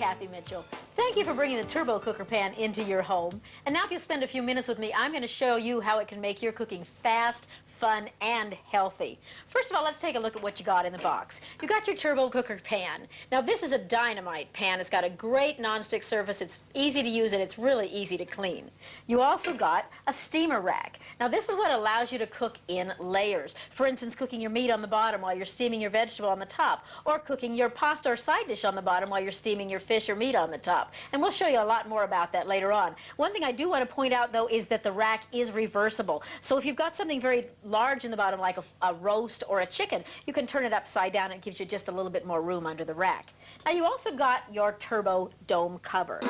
Cathy Mitchell. Thank you for bringing the turbo cooker pan into your home. And now if you'll spend a few minutes with me, I'm going to show you how it can make your cooking fast, fun, and healthy. First of all, let's take a look at what you got in the box. You got your turbo cooker pan. Now this is a dynamite pan. It's got a great nonstick surface. It's easy to use and it's really easy to clean. You also got a steamer rack. Now this is what allows you to cook in layers. For instance, cooking your meat on the bottom while you're steaming your vegetable on the top, or cooking your pasta or side dish on the bottom while you're steaming your fish or meat on the top. And we'll show you a lot more about that later on. One thing I do want to point out, though, is that the rack is reversible. So if you've got something very large in the bottom, like a roast or a chicken, you can turn it upside down and it gives you just a little bit more room under the rack. Now you also got your turbo dome cover.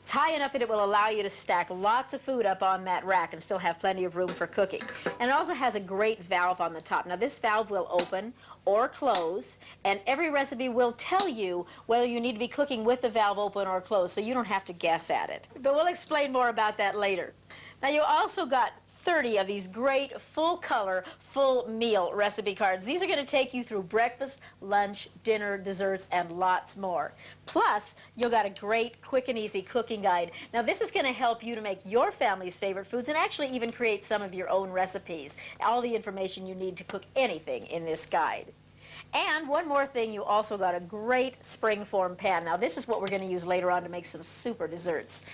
It's high enough that it will allow you to stack lots of food up on that rack and still have plenty of room for cooking. And it also has a great valve on the top. Now this valve will open or close, and every recipe will tell you whether you need to be cooking with the valve open or closed, so you don't have to guess at it. But we'll explain more about that later. Now you also got 30 of these great full-color, full-meal recipe cards. These are going to take you through breakfast, lunch, dinner, desserts, and lots more. Plus, you'll got a great quick and easy cooking guide. Now, this is going to help you to make your family's favorite foods and actually even create some of your own recipes. All the information you need to cook anything in this guide. And one more thing, you also got a great springform pan. Now, this is what we're going to use later on to make some super desserts.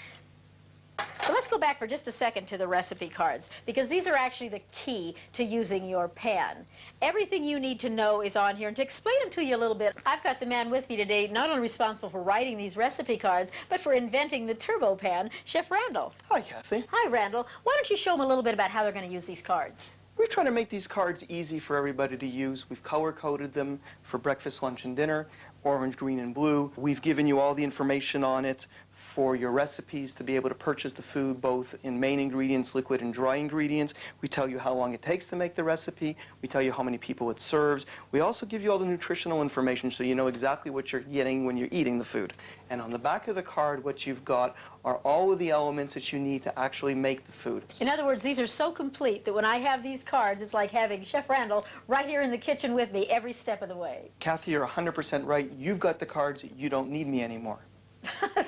So let's go back for just a second to the recipe cards, because these are actually the key to using your pan. Everything you need to know is on here, and to explain them to you a little bit, I've got the man with me today, not only responsible for writing these recipe cards, but for inventing the turbo pan, Chef Randall. Hi, Cathy. Hi, Randall. Why don't you show them a little bit about how they're going to use these cards? We're trying to make these cards easy for everybody to use. We've color-coded them for breakfast, lunch, and dinner, orange, green, and blue. We've given you all the information on it for your recipes to be able to purchase the food both in main ingredients, liquid, and dry ingredients. We tell you how long it takes to make the recipe. We tell you how many people it serves. We also give you all the nutritional information so you know exactly what you're getting when you're eating the food. And on the back of the card, what you've got are all of the elements that you need to actually make the food. In other words, these are so complete that when I have these cards, it's like having Chef Randall right here in the kitchen with me every step of the way. Cathy, you're 100% right. You've got the cards. You don't need me anymore.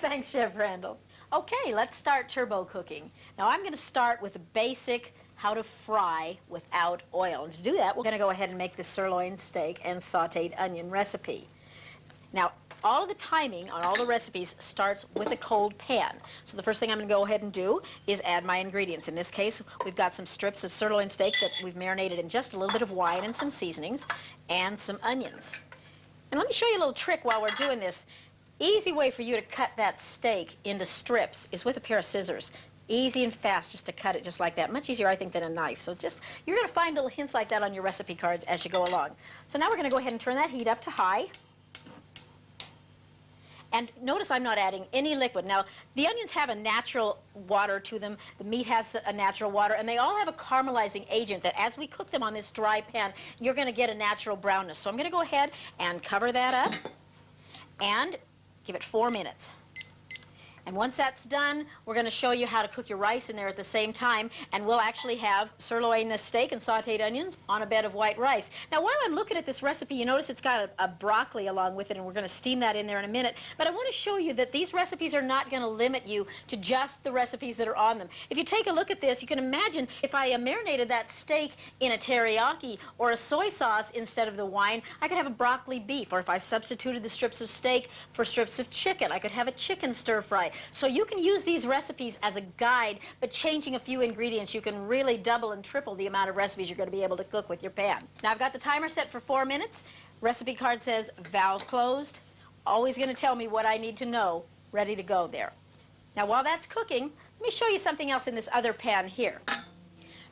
Thanks, Chef Randall. Okay, let's start turbo cooking. Now I'm going to start with a basic how to fry without oil. And to do that, we're going to go ahead and make the sirloin steak and sautéed onion recipe. Now, all of the timing on all the recipes starts with a cold pan. So the first thing I'm going to go ahead and do is add my ingredients. In this case, we've got some strips of sirloin steak that we've marinated in just a little bit of wine and some seasonings, and some onions. And let me show you a little trick while we're doing this. Easy way for you to cut that steak into strips is with a pair of scissors. Easy and fast just to cut it just like that. Much easier, I think, than a knife. So you're going to find little hints like that on your recipe cards as you go along. So now we're going to go ahead and turn that heat up to high. And notice I'm not adding any liquid. Now, the onions have a natural water to them. The meat has a natural water. And they all have a caramelizing agent that as we cook them on this dry pan, you're going to get a natural brownness. So I'm going to go ahead and cover that up and give it 4 minutes. And once that's done, we're going to show you how to cook your rice in there at the same time, and we'll actually have sirloin steak and sautéed onions on a bed of white rice. Now, while I'm looking at this recipe, you notice it's got a broccoli along with it, and we're going to steam that in there in a minute. But I want to show you that these recipes are not going to limit you to just the recipes that are on them. If you take a look at this, you can imagine if I marinated that steak in a teriyaki or a soy sauce instead of the wine, I could have a broccoli beef. Or if I substituted the strips of steak for strips of chicken, I could have a chicken stir fry. So you can use these recipes as a guide, but changing a few ingredients, you can really double and triple the amount of recipes you're going to be able to cook with your pan. Now I've got the timer set for 4 minutes. Recipe card says valve closed. Always going to tell me what I need to know. Ready to go there. Now while that's cooking, let me show you something else in this other pan here.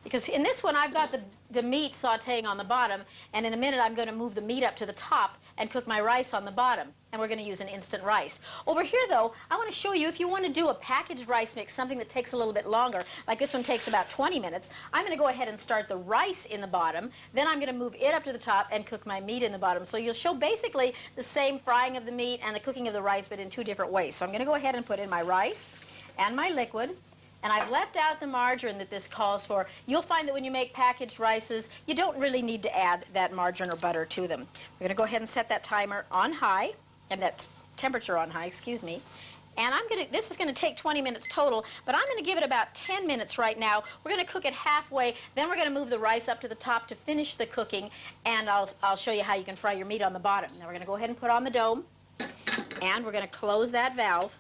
Because in this one I've got the meat sautéing on the bottom, and in a minute I'm going to move the meat up to the top and cook my rice on the bottom. And we're going to use an instant rice. Over here, though, I want to show you if you want to do a packaged rice mix, something that takes a little bit longer, like this one takes about 20 minutes, I'm going to go ahead and start the rice in the bottom, then I'm going to move it up to the top and cook my meat in the bottom. So you'll show basically the same frying of the meat and the cooking of the rice, but in 2 different ways. So I'm going to go ahead and put in my rice and my liquid. And I've left out the margarine that this calls for. You'll find that when you make packaged rices, you don't really need to add that margarine or butter to them. We're going to go ahead and set that timer on high. And that temperature on high, excuse me. And this is gonna take 20 minutes total, but I'm gonna give it about 10 minutes right now. We're gonna cook it halfway, then we're gonna move the rice up to the top to finish the cooking, and I'll show you how you can fry your meat on the bottom. Now we're gonna go ahead and put on the dome, and we're gonna close that valve,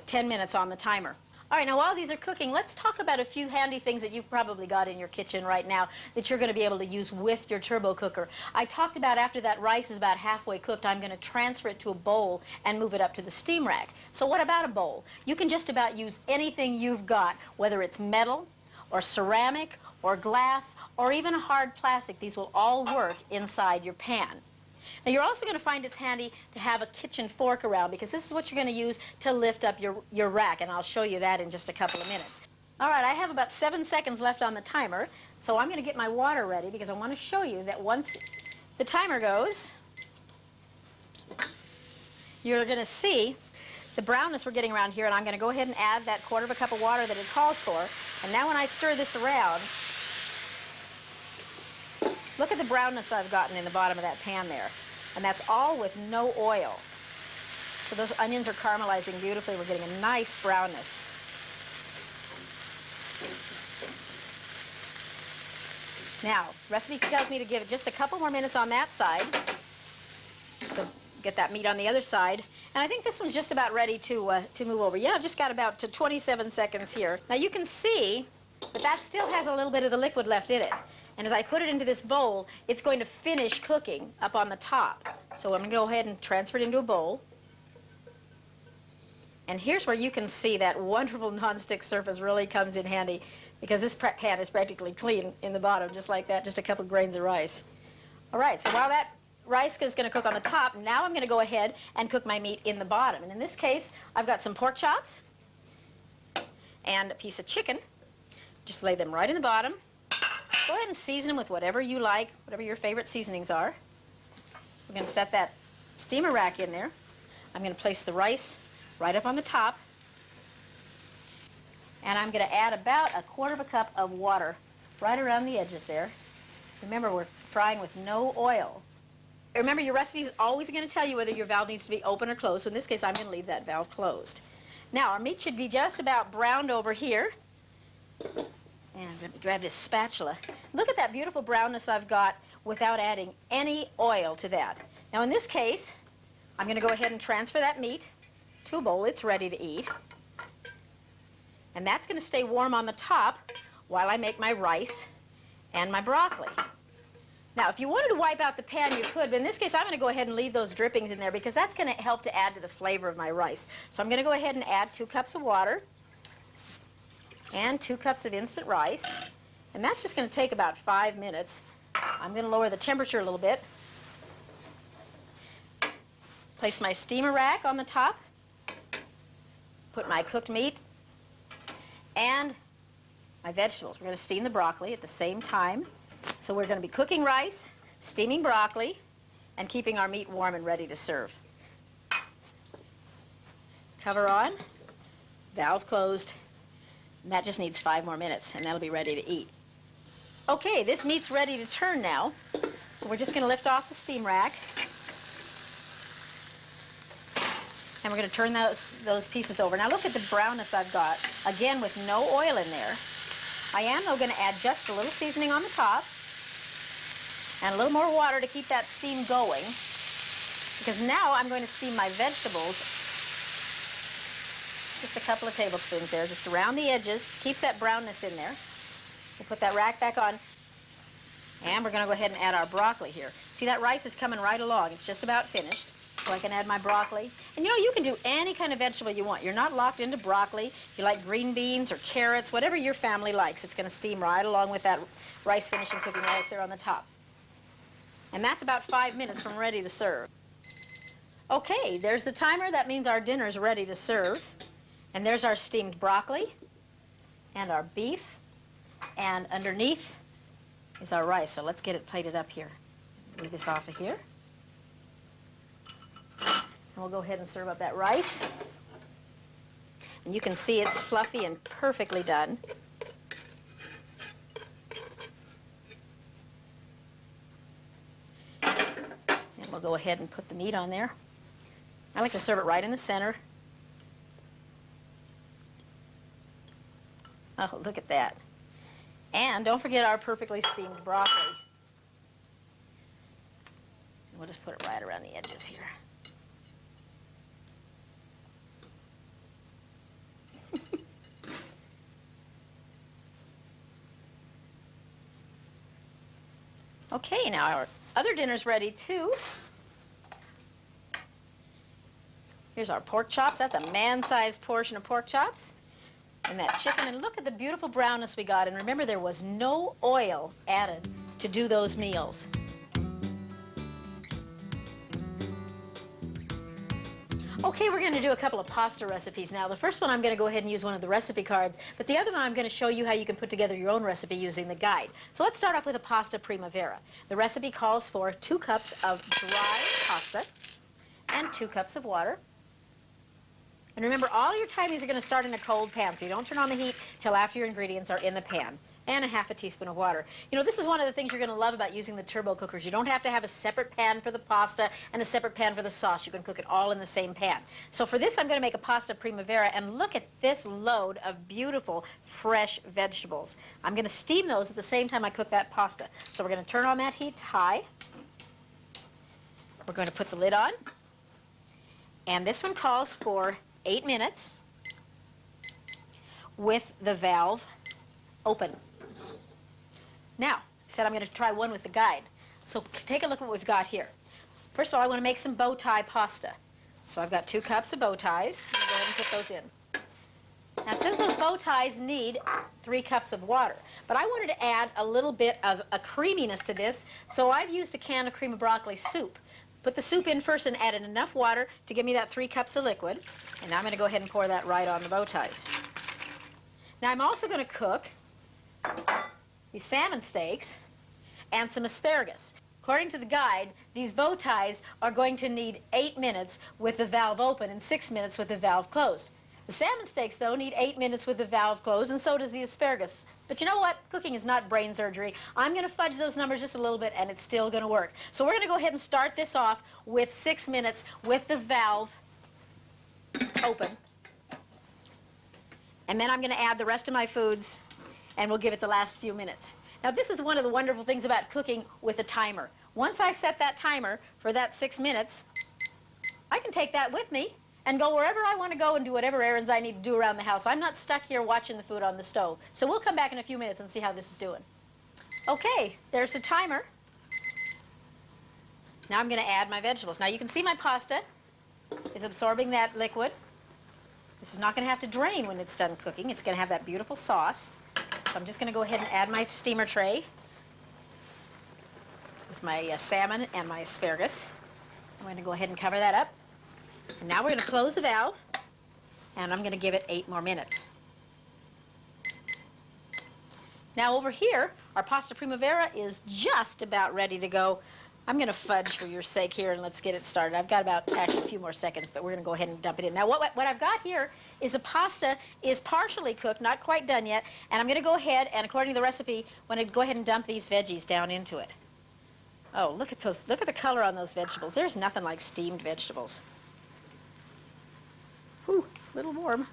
10 minutes on the timer. All right, now while these are cooking, let's talk about a few handy things that you've probably got in your kitchen right now that you're going to be able to use with your turbo cooker. I talked about after that rice is about halfway cooked, I'm going to transfer it to a bowl and move it up to the steam rack. So what about a bowl? You can just about use anything you've got, whether it's metal or ceramic or glass or even a hard plastic. These will all work inside your pan. Now you're also going to find it's handy to have a kitchen fork around because this is what you're going to use to lift up your rack, and I'll show you that in just a couple of minutes. All right, I have about 7 seconds left on the timer, so I'm going to get my water ready because I want to show you that once the timer goes, you're going to see the brownness we're getting around here, and I'm going to go ahead and add that 1/4 cup of water that it calls for. And now when I stir this around, look at the brownness I've gotten in the bottom of that pan there. And that's all with no oil. So those onions are caramelizing beautifully. We're getting a nice brownness. Now, recipe tells me to give it just a couple more minutes on that side. So get that meat on the other side. And I think this one's just about ready to move over. Yeah, I've just got about 27 seconds here. Now you can see that still has a little bit of the liquid left in it. And as I put it into this bowl, it's going to finish cooking up on the top. So I'm going to go ahead and transfer it into a bowl. And here's where you can see that wonderful nonstick surface really comes in handy because this pan is practically clean in the bottom, just like that, just a couple of grains of rice. All right, so while that rice is going to cook on the top, now I'm going to go ahead and cook my meat in the bottom. And in this case, I've got some pork chops and a piece of chicken. Just lay them right in the bottom. Go ahead and season them with whatever you like, whatever your favorite seasonings are. We're going to set that steamer rack in there. I'm going to place the rice right up on the top. And I'm going to add about 1/4 cup of water right around the edges there. Remember, we're frying with no oil. Remember, your recipe is always going to tell you whether your valve needs to be open or closed. So in this case, I'm going to leave that valve closed. Now, our meat should be just about browned over here. And let me grab this spatula. Look at that beautiful brownness I've got without adding any oil to that. Now in this case, I'm going to go ahead and transfer that meat to a bowl. It's ready to eat. And that's going to stay warm on the top while I make my rice and my broccoli. Now if you wanted to wipe out the pan, you could, but in this case I'm going to go ahead and leave those drippings in there because that's going to help to add to the flavor of my rice. So I'm going to go ahead and add 2 cups of water and 2 cups of instant rice, and that's just going to take about 5 minutes. I'm going to lower the temperature a little bit. Place my steamer rack on the top, put my cooked meat and my vegetables. We're going to steam the broccoli at the same time. So we're going to be cooking rice, steaming broccoli, and keeping our meat warm and ready to serve. Cover on, valve closed. And that just needs 5 more minutes, and that'll be ready to eat. Okay, this meat's ready to turn now. So we're just going to lift off the steam rack. And we're going to turn those pieces over. Now look at the brownness I've got, again with no oil in there. I am, though, going to add just a little seasoning on the top and a little more water to keep that steam going. Because now I'm going to steam my vegetables. Just a couple of tablespoons there, just around the edges. Keeps that brownness in there. We'll put that rack back on. And we're going to go ahead and add our broccoli here. See, that rice is coming right along. It's just about finished. So I can add my broccoli. And you know, you can do any kind of vegetable you want. You're not locked into broccoli. You like green beans or carrots, whatever your family likes. It's going to steam right along with that rice finishing cooking right there on the top. And that's about 5 minutes from ready to serve. Okay, there's the timer. That means our dinner's ready to serve. And there's our steamed broccoli and our beef. And underneath is our rice. So let's get it plated up here. Move this off of here. And we'll go ahead and serve up that rice. And you can see it's fluffy and perfectly done. And we'll go ahead and put the meat on there. I like to serve it right in the center. Oh, look at that. And don't forget our perfectly steamed broccoli. We'll just put it right around the edges here. Okay, now our other dinner's ready too. Here's our pork chops. That's a man-sized portion of pork chops. And that chicken, and look at the beautiful brownness we got. And remember, there was no oil added to do those meals. Okay, we're going to do a couple of pasta recipes now. The first one, I'm going to go ahead and use one of the recipe cards, but the other one, I'm going to show you how you can put together your own recipe using the guide. So let's start off with a pasta primavera. The recipe calls for 2 cups of dry pasta and 2 cups of water. And remember, all your timings are going to start in a cold pan, so you don't turn on the heat till after your ingredients are in the pan. And a half a teaspoon of water. You know, this is one of the things you're going to love about using the turbo cookers. You don't have to have a separate pan for the pasta and a separate pan for the sauce. You can cook it all in the same pan. So for this, I'm going to make a pasta primavera, and look at this load of beautiful, fresh vegetables. I'm going to steam those at the same time I cook that pasta. So we're going to turn on that heat to high. We're going to put the lid on. And this one calls for 8 minutes with the valve open. Now, I said I'm going to try one with the guide. So take a look at what we've got here. First of all, I want to make some bow tie pasta. So I've got 2 cups of bow ties. I'm going to go ahead and put those in. Now, since those bow ties need 3 cups of water, but I wanted to add a little bit of a creaminess to this, so I've used a can of cream of broccoli soup. Put the soup in first and added enough water to give me that 3 cups of liquid. And now I'm going to go ahead and pour that right on the bow ties. Now, I'm also going to cook these salmon steaks and some asparagus. According to the guide, these bow ties are going to need 8 minutes with the valve open and 6 minutes with the valve closed. The salmon steaks, though, need 8 minutes with the valve closed, and so does the asparagus. But you know what? Cooking is not brain surgery. I'm going to fudge those numbers just a little bit, and it's still going to work. So we're going to go ahead and start this off with 6 minutes with the valve open. And then I'm going to add the rest of my foods, and we'll give it the last few minutes. Now, this is one of the wonderful things about cooking with a timer. Once I set that timer for that 6 minutes, I can take that with me and go wherever I want to go and do whatever errands I need to do around the house. I'm not stuck here watching the food on the stove. So we'll come back in a few minutes and see how this is doing. Okay, there's the timer. Now I'm going to add my vegetables. Now you can see my pasta is absorbing that liquid. This is not going to have to drain when it's done cooking. It's going to have that beautiful sauce. So I'm just going to go ahead and add my steamer tray with my salmon and my asparagus. I'm going to go ahead and cover that up. And now we're going to close the valve, and I'm going to give it 8 more minutes. Now over here, our pasta primavera is just about ready to go. I'm going to fudge for your sake here, and let's get it started. I've got about actually a few more seconds, but we're going to go ahead and dump it in. Now what I've got here is the pasta is partially cooked, not quite done yet, and I'm going to go ahead and, according to the recipe, I'm going to go ahead and dump these veggies down into it. Oh, look at those! Look at the color on those vegetables. There's nothing like steamed vegetables. Whew, a little warm.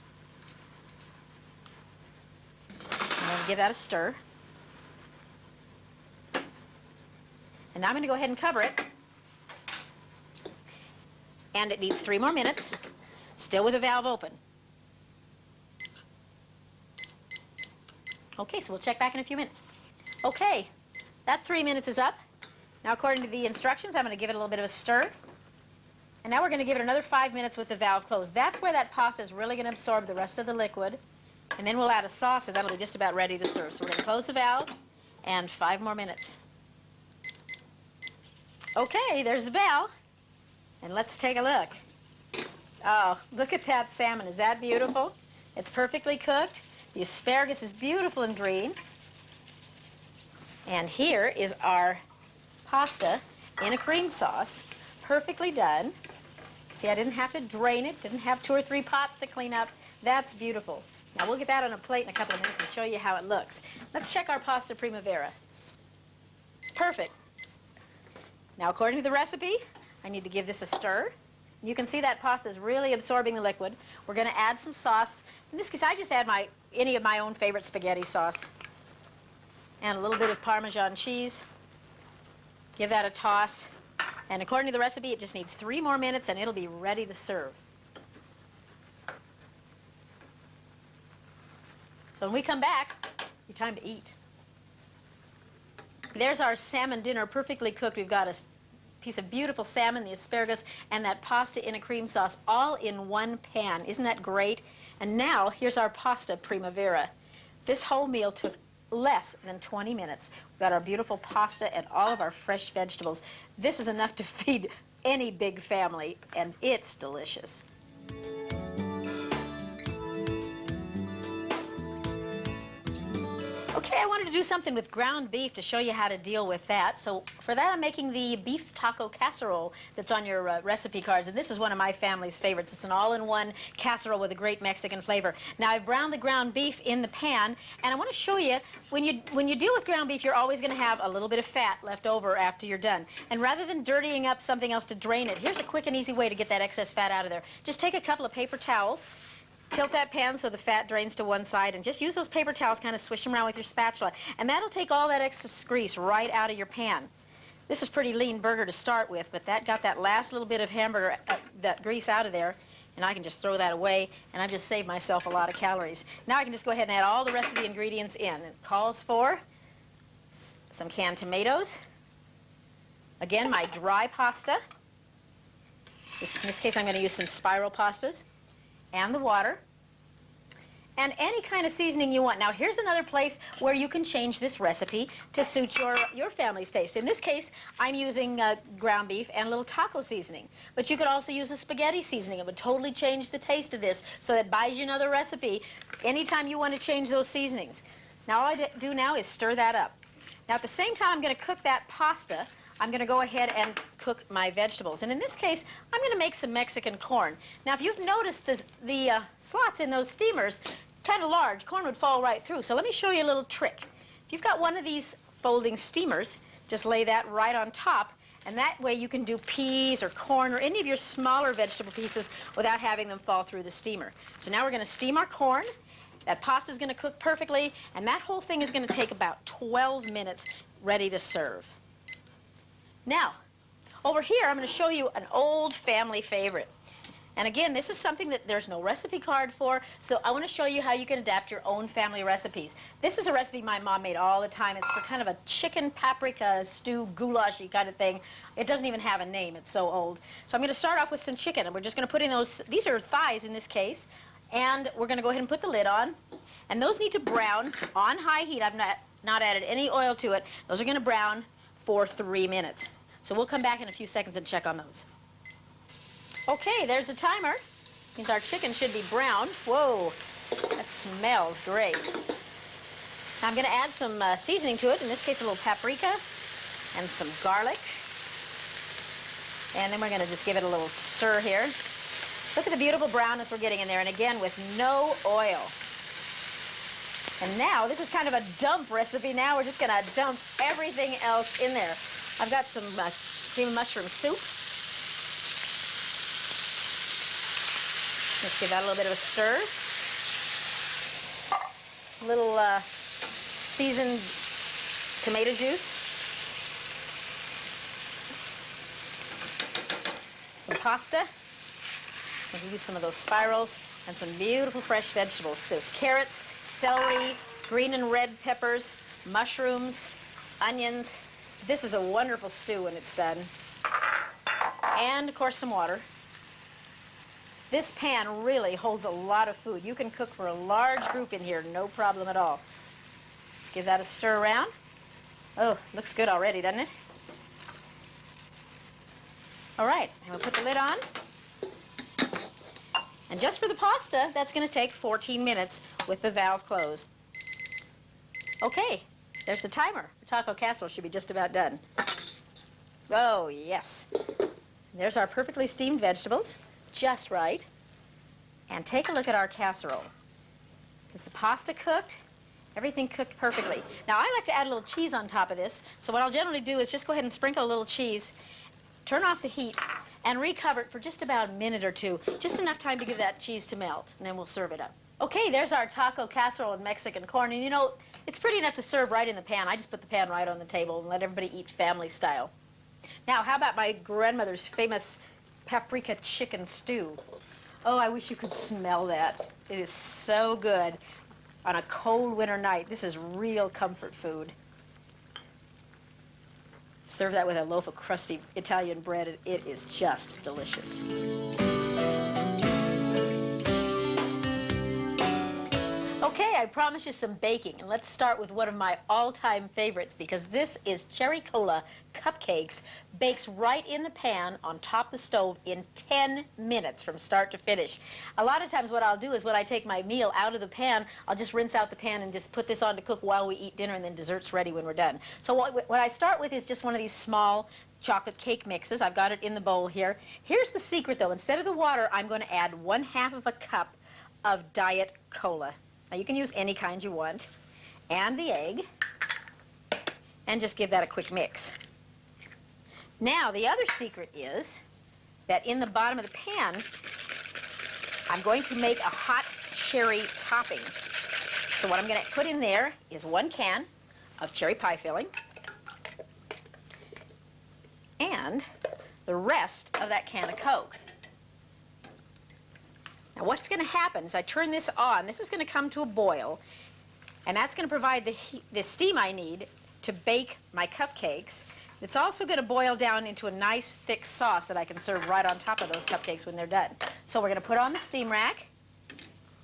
I'm going to give that a stir. And now I'm going to go ahead and cover it. And it needs 3 more minutes, still with the valve open. Okay, so we'll check back in a few minutes. Okay, that 3 minutes is up. Now, according to the instructions, I'm going to give it a little bit of a stir. And now we're going to give it another 5 minutes with the valve closed. That's where that pasta is really going to absorb the rest of the liquid. And then we'll add a sauce, and that'll be just about ready to serve. So we're going to close the valve, and 5 more minutes. Okay, there's the bell. And let's take a look. Oh, look at that salmon. Is that beautiful? It's perfectly cooked. The asparagus is beautiful and green. And here is our pasta in a cream sauce, perfectly done. See, I didn't have to drain it, didn't have 2 or 3 pots to clean up. That's beautiful. Now we'll get that on a plate in a couple of minutes and show you how it looks. Let's check our pasta primavera. Perfect. Now, according to the recipe, I need to give this a stir. You can see that pasta is really absorbing the liquid. We're going to add some sauce. In this case, I just add any of my own favorite spaghetti sauce. And a little bit of Parmesan cheese. Give that a toss. And according to the recipe, it just needs 3 more minutes and it'll be ready to serve. So when we come back, it's time to eat. There's our salmon dinner, perfectly cooked. We've got a piece of beautiful salmon, the asparagus, and that pasta in a cream sauce, all in one pan. Isn't that great? And now, here's our pasta Primavera. This whole meal took less than 20 minutes. We've got our beautiful pasta and all of our fresh vegetables. This is enough to feed any big family, and it's delicious. Okay, I wanted to do something with ground beef to show you how to deal with that. So for that, I'm making the beef taco casserole that's on your recipe cards. And this is one of my family's favorites. It's an all-in-one casserole with a great Mexican flavor. Now, I've browned the ground beef in the pan, and I want to show you, when you deal with ground beef, you're always going to have a little bit of fat left over after you're done. And rather than dirtying up something else to drain it, here's a quick and easy way to get that excess fat out of there. Just take a couple of paper towels, tilt that pan so the fat drains to one side, and just use those paper towels, kind of swish them around with your spatula, and that'll take all that excess grease right out of your pan. This is pretty lean burger to start with, but that got that last little bit of hamburger, that grease out of there, and I can just throw that away, and I've just saved myself a lot of calories. Now I can just go ahead and add all the rest of the ingredients in. It calls for some canned tomatoes, again, my dry pasta. In this case, I'm going to use some spiral pastas, and the water, and any kind of seasoning you want. Now, here's another place where you can change this recipe to suit your family's taste. In this case, I'm using ground beef and a little taco seasoning, but you could also use a spaghetti seasoning. It would totally change the taste of this, so that buys you another recipe anytime you want to change those seasonings. Now, all I do now is stir that up. Now, at the same time I'm going to cook that pasta, I'm going to go ahead and cook my vegetables. And in this case, I'm going to make some Mexican corn. Now, if you've noticed the slots in those steamers, kind of large, corn would fall right through. So let me show you a little trick. If you've got one of these folding steamers, just lay that right on top, and that way you can do peas or corn or any of your smaller vegetable pieces without having them fall through the steamer. So now we're going to steam our corn. That pasta is going to cook perfectly, and that whole thing is going to take about 12 minutes ready to serve. Now, over here, I'm going to show you an old family favorite. And again, this is something that there's no recipe card for, so I want to show you how you can adapt your own family recipes. This is a recipe my mom made all the time. It's for kind of a chicken paprika stew, goulashy kind of thing. It doesn't even have a name. It's so old. So I'm going to start off with some chicken, and we're just going to put in these are thighs in this case, and we're going to go ahead and put the lid on. And those need to brown on high heat. I've not added any oil to it. Those are going to brown for 3 minutes. So we'll come back in a few seconds and check on those. Okay, there's the timer. Means our chicken should be brown. Whoa, that smells great. Now I'm going to add some seasoning to it. In this case, a little paprika and some garlic. And then we're going to just give it a little stir here. Look at the beautiful brownness we're getting in there. And again, with no oil. And now, this is kind of a dump recipe. Now we're just going to dump everything else in there. I've got some cream of mushroom soup. Just give that a little bit of a stir. A little seasoned tomato juice. Some pasta. We'll use some of those spirals. And some beautiful fresh vegetables. There's carrots, celery, green and red peppers, mushrooms, onions. This is a wonderful stew when it's done. And, of course, some water. This pan really holds a lot of food. You can cook for a large group in here, no problem at all. Just give that a stir around. Oh, looks good already, doesn't it? All right, and we'll put the lid on. And just for the pasta, that's going to take 14 minutes with the valve closed. Okay, there's the timer. The taco casserole should be just about done. Oh, yes. There's our perfectly steamed vegetables, just right. And take a look at our casserole. Is the pasta cooked? Everything cooked perfectly. Now, I like to add a little cheese on top of this, so what I'll generally do is just go ahead and sprinkle a little cheese, turn off the heat, and recover it for just about a minute or two, just enough time to give that cheese to melt, and then we'll serve it up. Okay, there's our taco casserole and Mexican corn, and you know, it's pretty enough to serve right in the pan. I just put the pan right on the table and let everybody eat family style. Now, how about my grandmother's famous paprika chicken stew? Oh, I wish you could smell that. It is so good on a cold winter night. This is real comfort food. Serve that with a loaf of crusty Italian bread, and it is just delicious. Okay, I promised you some baking, and let's start with one of my all-time favorites, because this is cherry cola cupcakes, bakes right in the pan on top of the stove in 10 minutes from start to finish. A lot of times what I'll do is when I take my meal out of the pan, I'll just rinse out the pan and just put this on to cook while we eat dinner, and then dessert's ready when we're done. So what I start with is just one of these small chocolate cake mixes. I've got it in the bowl here. Here's the secret though. Instead of the water, I'm going to add 1/2 of a cup of diet cola. Now you can use any kind you want, and the egg, and just give that a quick mix. Now the other secret is that in the bottom of the pan, I'm going to make a hot cherry topping. So what I'm going to put in there is 1 can of cherry pie filling, and the rest of that can of Coke. Now what's going to happen is I turn this on, this is going to come to a boil, and that's going to provide the steam I need to bake my cupcakes. It's also going to boil down into a nice thick sauce that I can serve right on top of those cupcakes when they're done. So we're going to put on the steam rack,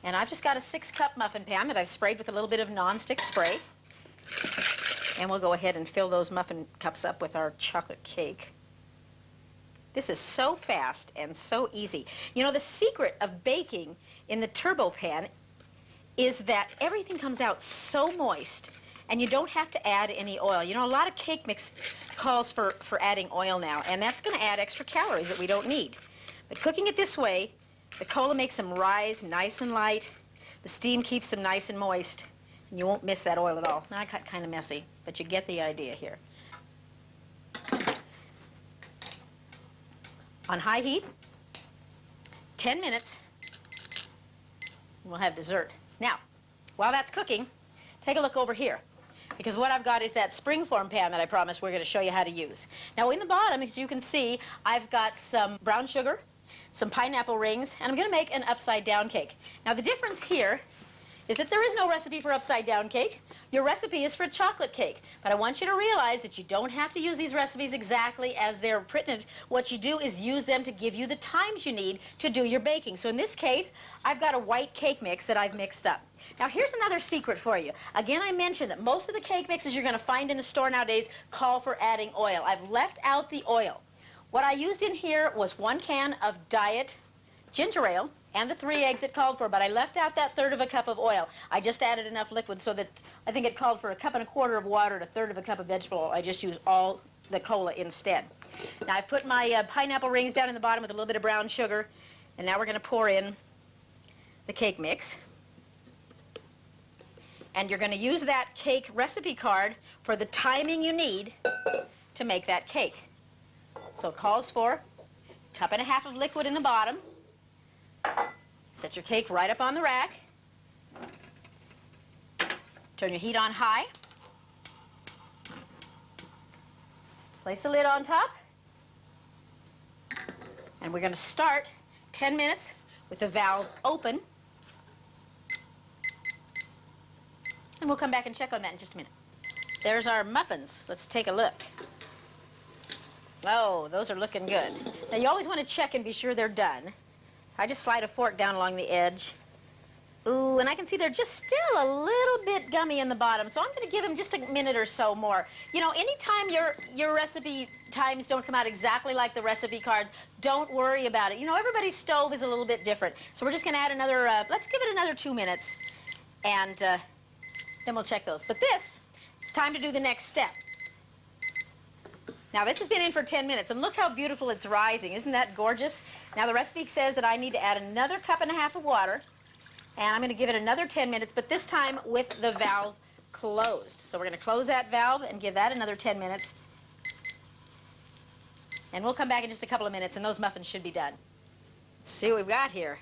and I've just got a 6-cup muffin pan that I've sprayed with a little bit of nonstick spray. And we'll go ahead and fill those muffin cups up with our chocolate cake. This is so fast and so easy. You know, the secret of baking in the turbo pan is that everything comes out so moist, and you don't have to add any oil. You know, a lot of cake mix calls for adding oil now, and that's going to add extra calories that we don't need. But cooking it this way, the cola makes them rise nice and light, the steam keeps them nice and moist, and you won't miss that oil at all. Now I got kind of messy, but you get the idea here. On high heat, 10 minutes, and we'll have dessert. Now, while that's cooking, take a look over here, because what I've got is that springform pan that I promised we're going to show you how to use. Now in the bottom, as you can see, I've got some brown sugar, some pineapple rings, and I'm going to make an upside down cake. Now the difference here is that there is no recipe for upside down cake. Your recipe is for a chocolate cake. But I want you to realize that you don't have to use these recipes exactly as they're printed. What you do is use them to give you the times you need to do your baking. So in this case, I've got a white cake mix that I've mixed up. Now here's another secret for you. Again, I mentioned that most of the cake mixes you're going to find in the store nowadays call for adding oil. I've left out the oil. What I used in here was 1 can of diet ginger ale, and the 3 eggs it called for, but I left out that 1/3 of a cup of oil. I just added enough liquid so that I think it called for 1 1/4 cups of water and 1/3 of a cup of vegetable oil. I just used all the cola instead. Now I've put my pineapple rings down in the bottom with a little bit of brown sugar, and now we're going to pour in the cake mix. And you're going to use that cake recipe card for the timing you need to make that cake. So it calls for 1.5 cups of liquid in the bottom. Set your cake right up on the rack. Turn your heat on high. Place the lid on top. And we're going to start 10 minutes with the valve open. And we'll come back and check on that in just a minute. There's our muffins. Let's take a look. Oh, those are looking good. Now you always want to check and be sure they're done. I just slide a fork down along the edge. Ooh, and I can see they're just still a little bit gummy in the bottom, so I'm going to give them just a minute or so more. You know, anytime your recipe times don't come out exactly like the recipe cards, don't worry about it. You know, everybody's stove is a little bit different, so we're just going to add another, let's give it another 2 minutes, and then we'll check those. But this, it's time to do the next step. Now this has been in for 10 minutes, and look how beautiful it's rising. Isn't that gorgeous? Now the recipe says that I need to add another 1.5 cups of water, and I'm going to give it another 10 minutes, but this time with the valve closed. So we're going to close that valve and give that another 10 minutes. And we'll come back in just a couple of minutes, and those muffins should be done. Let's see what we've got here.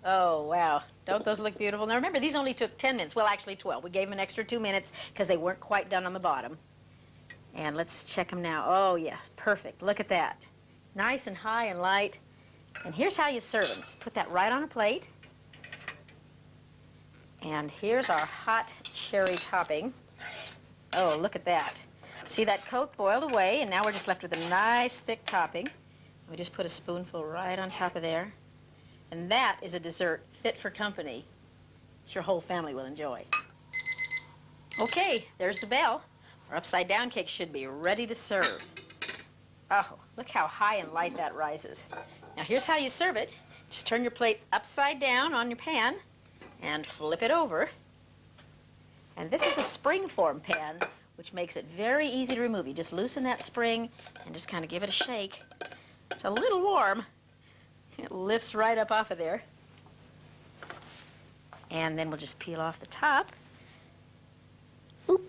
Oh, wow. Don't those look beautiful? Now, remember, these only took 10 minutes. Well, actually 12. We gave them an extra 2 minutes because they weren't quite done on the bottom. And let's check them now. Oh, yeah, perfect. Look at that. Nice and high and light. And here's how you serve them. Just put that right on a plate. And here's our hot cherry topping. Oh, look at that. See that Coke boiled away, and now we're just left with a nice thick topping. We just put a spoonful right on top of there. And that is a dessert fit for company that your whole family will enjoy. Okay, there's the bell. Our upside down cake should be ready to serve. Oh, look how high and light that rises. Now here's how you serve it. Just turn your plate upside down on your pan and flip it over. And this is a spring-form pan, which makes it very easy to remove. You just loosen that spring and just kind of give it a shake. It's a little warm. It lifts right up off of there. And then we'll just peel off the top. Oop.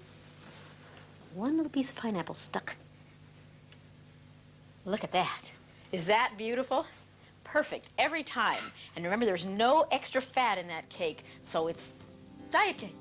One little piece of pineapple stuck. Look at that. Is that beautiful? Perfect every time. And remember, there's no extra fat in that cake, so it's diet cake.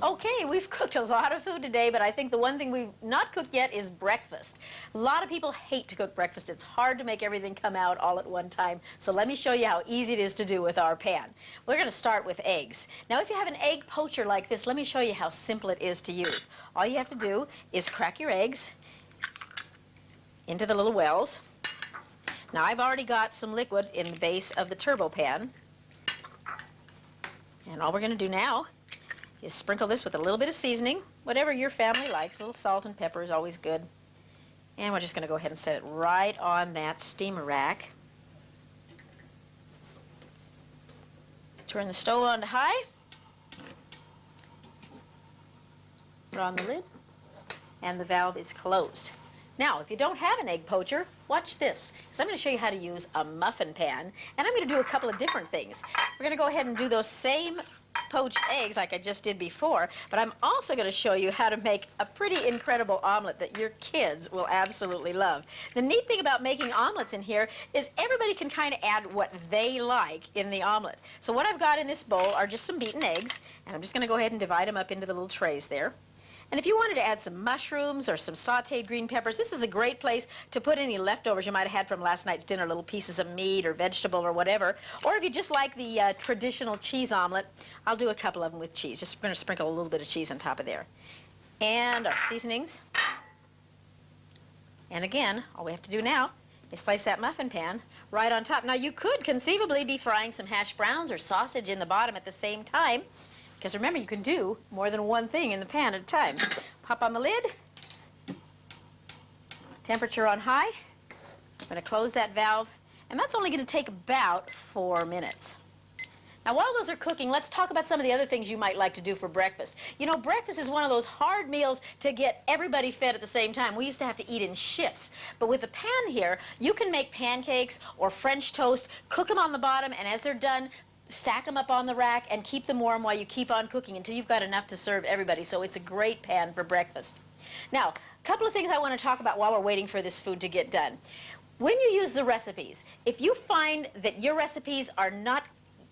Okay, we've cooked a lot of food today, but I think the one thing we've not cooked yet is breakfast. A lot of people hate to cook breakfast. It's hard to make everything come out all at one time. So let me show you how easy it is to do with our pan. We're going to start with eggs. Now, if you have an egg poacher like this, let me show you how simple it is to use. All you have to do is crack your eggs into the little wells. Now, I've already got some liquid in the base of the turbo pan. And all we're going to do now is sprinkle this with a little bit of seasoning, whatever your family likes. A little salt and pepper is always good. And we're just going to go ahead and set it right on that steamer rack. Turn the stove on to high. Put on the lid. And the valve is closed. Now, if you don't have an egg poacher, watch this. Because I'm going to show you how to use a muffin pan. And I'm going to do a couple of different things. We're going to go ahead and do those same poached eggs like I just did before, but I'm also going to show you how to make a pretty incredible omelet that your kids will absolutely love. The neat thing about making omelets in here is everybody can kind of add what they like in the omelet. So what I've got in this bowl are just some beaten eggs, and I'm just going to go ahead and divide them up into the little trays there. And if you wanted to add some mushrooms or some sauteed green peppers, this is a great place to put any leftovers you might have had from last night's dinner, little pieces of meat or vegetable or whatever. Or if you just like the traditional cheese omelet, I'll do a couple of them with cheese. Just going to sprinkle a little bit of cheese on top of there. And our seasonings. And again, all we have to do now is place that muffin pan right on top. Now, you could conceivably be frying some hash browns or sausage in the bottom at the same time. Because remember, you can do more than one thing in the pan at a time. Pop on the lid. Temperature on high. I'm going to close that valve. And that's only going to take about 4 minutes. Now, while those are cooking, let's talk about some of the other things you might like to do for breakfast. You know, breakfast is one of those hard meals to get everybody fed at the same time. We used to have to eat in shifts. But with the pan here, you can make pancakes or French toast, cook them on the bottom, and as they're done, stack them up on the rack and keep them warm while you keep on cooking until you've got enough to serve everybody. So it's a great pan for breakfast. Now, a couple of things I want to talk about while we're waiting for this food to get done. When you use the recipes, if you find that your recipes are not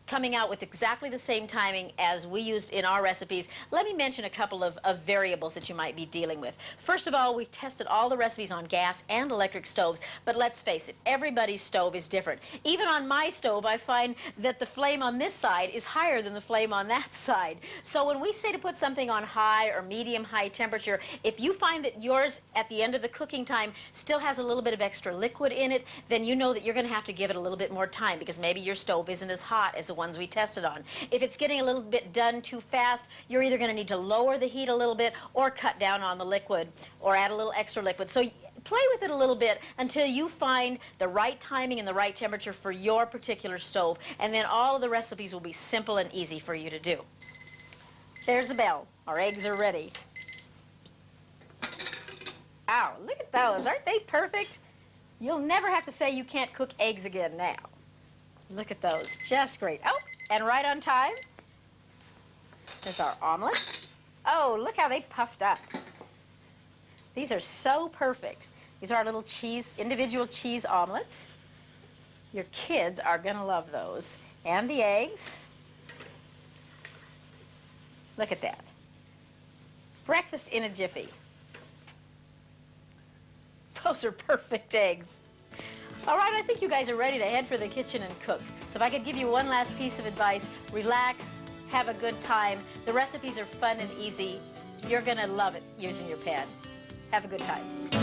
coming out with exactly the same timing as we used in our recipes, let me mention a couple of variables that you might be dealing with. First of all, we've tested all the recipes on gas and electric stoves, but let's face it, everybody's stove is different. Even on my stove, I find that the flame on this side is higher than the flame on that side. So when we say to put something on high or medium-high temperature, if you find that yours at the end of the cooking time still has a little bit of extra liquid in it, then you know that you're going to have to give it a little bit more time because maybe your stove isn't as hot as the ones we tested on. If it's getting a little bit done too fast, you're either going to need to lower the heat a little bit or cut down on the liquid or add a little extra liquid. So play with it a little bit until you find the right timing and the right temperature for your particular stove, and then all of the recipes will be simple and easy for you to do. There's the bell. Our eggs are ready. Ow, look at those. Aren't they perfect? You'll never have to say you can't cook eggs again now. Look at those, just great. Oh, and right on time, there's our omelet. Oh, look how they puffed up. These are so perfect. These are our little cheese, individual cheese omelets. Your kids are going to love those. And the eggs. Look at that. Breakfast in a jiffy. Those are perfect eggs. All right, I think you guys are ready to head for the kitchen and cook. So if I could give you one last piece of advice, relax, have a good time. The recipes are fun and easy. You're going to love it using your pan. Have a good time.